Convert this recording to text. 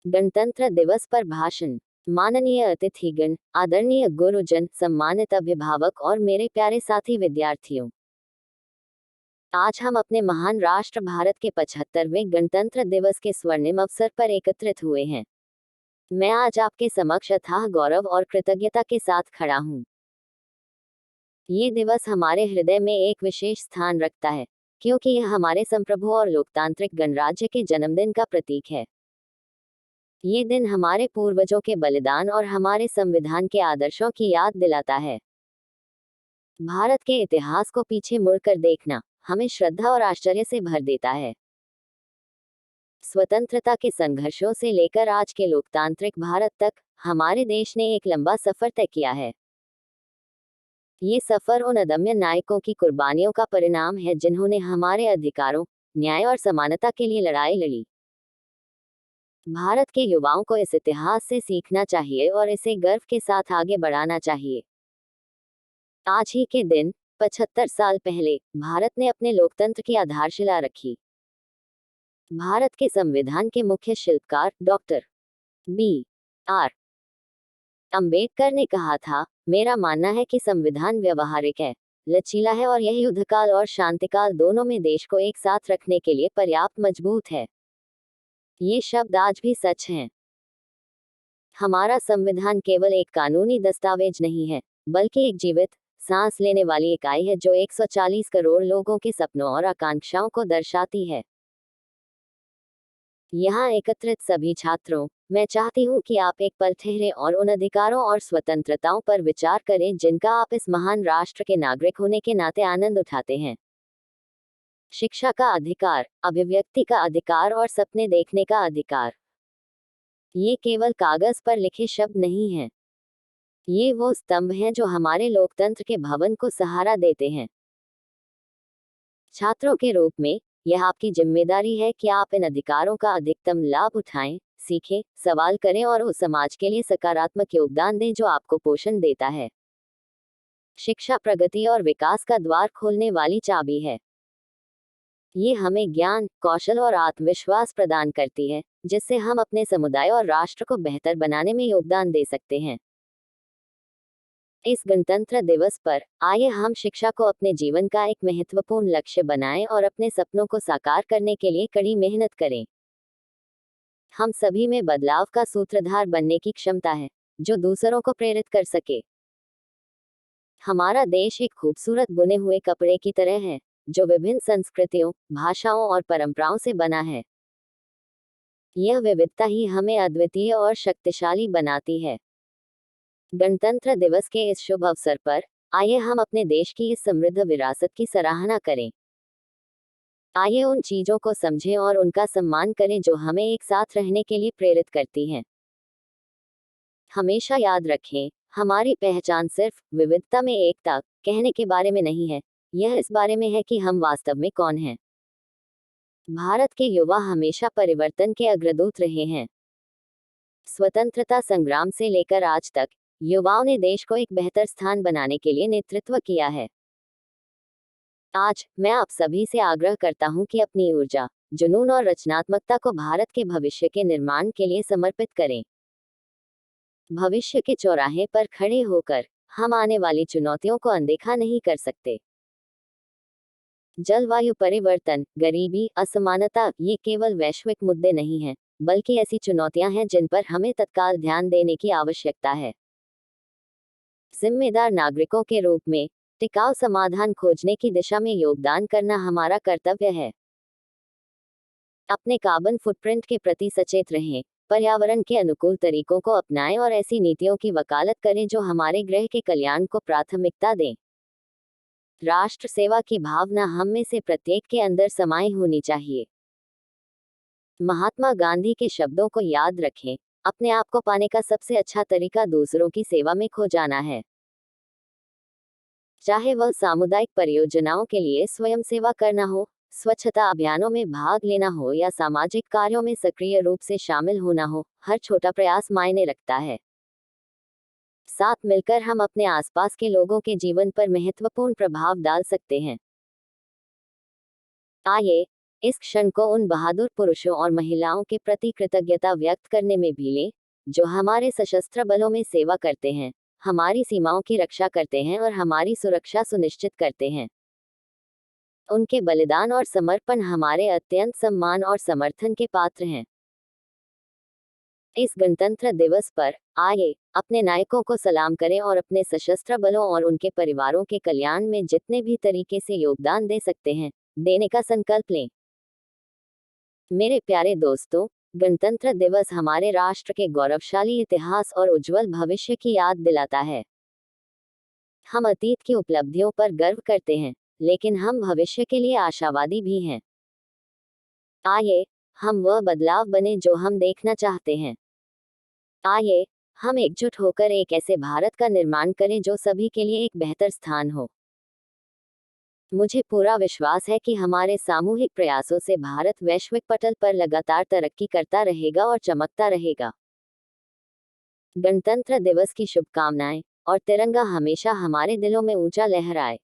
गणतंत्र दिवस पर भाषण। माननीय अतिथिगण, आदरणीय गुरुजन, सम्मानित अभिभावक और मेरे प्यारे साथी विद्यार्थियों, आज हम अपने महान राष्ट्र भारत के 75वें गणतंत्र दिवस के स्वर्णिम अवसर पर एकत्रित हुए हैं। मैं आज आपके समक्ष अथाह गौरव और कृतज्ञता के साथ खड़ा हूँ। ये दिवस हमारे हृदय में एक विशेष स्थान रखता है, क्योंकि यह हमारे संप्रभु और लोकतांत्रिक गणराज्य के जन्मदिन का प्रतीक है। ये दिन हमारे पूर्वजों के बलिदान और हमारे संविधान के आदर्शों की याद दिलाता है। भारत के इतिहास को पीछे मुड़कर देखना हमें श्रद्धा और आश्चर्य से भर देता है। स्वतंत्रता के संघर्षों से लेकर आज के लोकतांत्रिक भारत तक हमारे देश ने एक लंबा सफर तय किया है। ये सफर उन अदम्य नायकों की कुर्बानियों का परिणाम है जिन्होंने हमारे अधिकारों, न्याय और समानता के लिए लड़ाई लड़ी। भारत के युवाओं को इस इतिहास से सीखना चाहिए और इसे गर्व के साथ आगे बढ़ाना चाहिए। आज ही के दिन 75 साल पहले भारत ने अपने लोकतंत्र की आधारशिला रखी। भारत के संविधान के मुख्य शिल्पकार डॉक्टर बी.आर. अंबेडकर ने कहा था, मेरा मानना है कि संविधान व्यवहारिक है, लचीला है और यह युद्धकाल और शांतिकाल दोनों में देश को एक साथ रखने के लिए पर्याप्त मजबूत है। ये शब्द आज भी सच हैं। हमारा संविधान केवल एक कानूनी दस्तावेज नहीं है, बल्कि एक जीवित, सांस लेने वाली इकाई है जो 140 करोड़ लोगों के सपनों और आकांक्षाओं को दर्शाती है। यहाँ एकत्रित सभी छात्रों, मैं चाहती हूँ कि आप एक पल ठहरें और उन अधिकारों और स्वतंत्रताओं पर विचार करें जिनका आप इस महान राष्ट्र के नागरिक होने के नाते आनंद उठाते हैं। शिक्षा का अधिकार, अभिव्यक्ति का अधिकार और सपने देखने का अधिकार। ये केवल कागज पर लिखे शब्द नहीं हैं। ये वो स्तंभ हैं जो हमारे लोकतंत्र के भवन को सहारा देते हैं। छात्रों के रूप में, यह आपकी जिम्मेदारी है कि आप इन अधिकारों का अधिकतम लाभ उठाएं, सीखें, सवाल करें और उस समाज के लिए सकारात्मक योगदान दें जो आपको पोषण देता है। शिक्षा प्रगति और विकास का द्वार खोलने वाली चाबी है। ये हमें ज्ञान, कौशल और आत्मविश्वास प्रदान करती है, जिससे हम अपने समुदाय और राष्ट्र को बेहतर बनाने में योगदान दे सकते हैं। इस गणतंत्र दिवस पर आइए हम शिक्षा को अपने जीवन का एक महत्वपूर्ण लक्ष्य बनाएं और अपने सपनों को साकार करने के लिए कड़ी मेहनत करें। हम सभी में बदलाव का सूत्रधार बनने की क्षमता है, जो दूसरों को प्रेरित कर सके। हमारा देश एक खूबसूरत बुने हुए कपड़े की तरह है, जो विभिन्न संस्कृतियों, भाषाओं और परंपराओं से बना है। यह विविधता ही हमें अद्वितीय और शक्तिशाली बनाती है। गणतंत्र दिवस के इस शुभ अवसर पर आइए हम अपने देश की इस समृद्ध विरासत की सराहना करें। आइए उन चीजों को समझें और उनका सम्मान करें जो हमें एक साथ रहने के लिए प्रेरित करती हैं। हमेशा याद रखें, हमारी पहचान सिर्फ विविधता में एकता कहने के बारे में नहीं है, यह इस बारे में है कि हम वास्तव में कौन हैं। भारत के युवा हमेशा परिवर्तन के अग्रदूत रहे हैं। स्वतंत्रता संग्राम से लेकर आज तक युवाओं ने देश को एक बेहतर स्थान बनाने के लिए नेतृत्व किया है। आज मैं आप सभी से आग्रह करता हूं कि अपनी ऊर्जा, जुनून और रचनात्मकता को भारत के भविष्य के निर्माण के लिए समर्पित करें। भविष्य के चौराहे पर खड़े होकर हम आने वाली चुनौतियों को अनदेखा नहीं कर सकते। जलवायु परिवर्तन, गरीबी, असमानता ये केवल वैश्विक मुद्दे नहीं हैं, बल्कि ऐसी चुनौतियां हैं जिन पर हमें तत्काल ध्यान देने की आवश्यकता है। जिम्मेदार नागरिकों के रूप में टिकाऊ समाधान खोजने की दिशा में योगदान करना हमारा कर्तव्य है। अपने कार्बन फुटप्रिंट के प्रति सचेत रहें, पर्यावरण के अनुकूल तरीकों को अपनाएं और ऐसी नीतियों की वकालत करें जो हमारे ग्रह के कल्याण को प्राथमिकता दें। राष्ट्र सेवा की भावना हम में से प्रत्येक के अंदर समाई होनी चाहिए। महात्मा गांधी के शब्दों को याद रखें, अपने आप को पाने का सबसे अच्छा तरीका दूसरों की सेवा में खो जाना है। चाहे वह सामुदायिक परियोजनाओं के लिए स्वयं सेवा करना हो, स्वच्छता अभियानों में भाग लेना हो या सामाजिक कार्यों में सक्रिय रूप से शामिल होना हो, हर छोटा प्रयास मायने रखता है। साथ मिलकर हम अपने आसपास के लोगों के जीवन पर महत्वपूर्ण प्रभाव डाल सकते हैं। आइए इस क्षण को उन बहादुर पुरुषों और महिलाओं के प्रति कृतज्ञता व्यक्त करने में भी लें, जो हमारे सशस्त्र बलों में सेवा करते हैं, हमारी सीमाओं की रक्षा करते हैं और हमारी सुरक्षा सुनिश्चित करते हैं। उनके बलिदान और समर्पण हमारे अत्यंत सम्मान और समर्थन के पात्र हैं। इस गणतंत्र दिवस पर आइए अपने नायकों को सलाम करें और अपने सशस्त्र बलों और उनके परिवारों के कल्याण में जितने भी तरीके से योगदान दे सकते हैं, देने का संकल्प लें। मेरे प्यारे दोस्तों, गणतंत्र दिवस हमारे राष्ट्र के गौरवशाली इतिहास और उज्जवल भविष्य की याद दिलाता है। हम अतीत की उपलब्धियों पर गर्व करते हैं, लेकिन हम भविष्य के लिए आशावादी भी हैं। आइए हम वह बदलाव बने जो हम देखना चाहते हैं। आइए हम एकजुट होकर एक ऐसे भारत का निर्माण करें जो सभी के लिए एक बेहतर स्थान हो। मुझे पूरा विश्वास है कि हमारे सामूहिक प्रयासों से भारत वैश्विक पटल पर लगातार तरक्की करता रहेगा और चमकता रहेगा। गणतंत्र दिवस की शुभकामनाएं, और तिरंगा हमेशा हमारे दिलों में ऊंचा लहराए।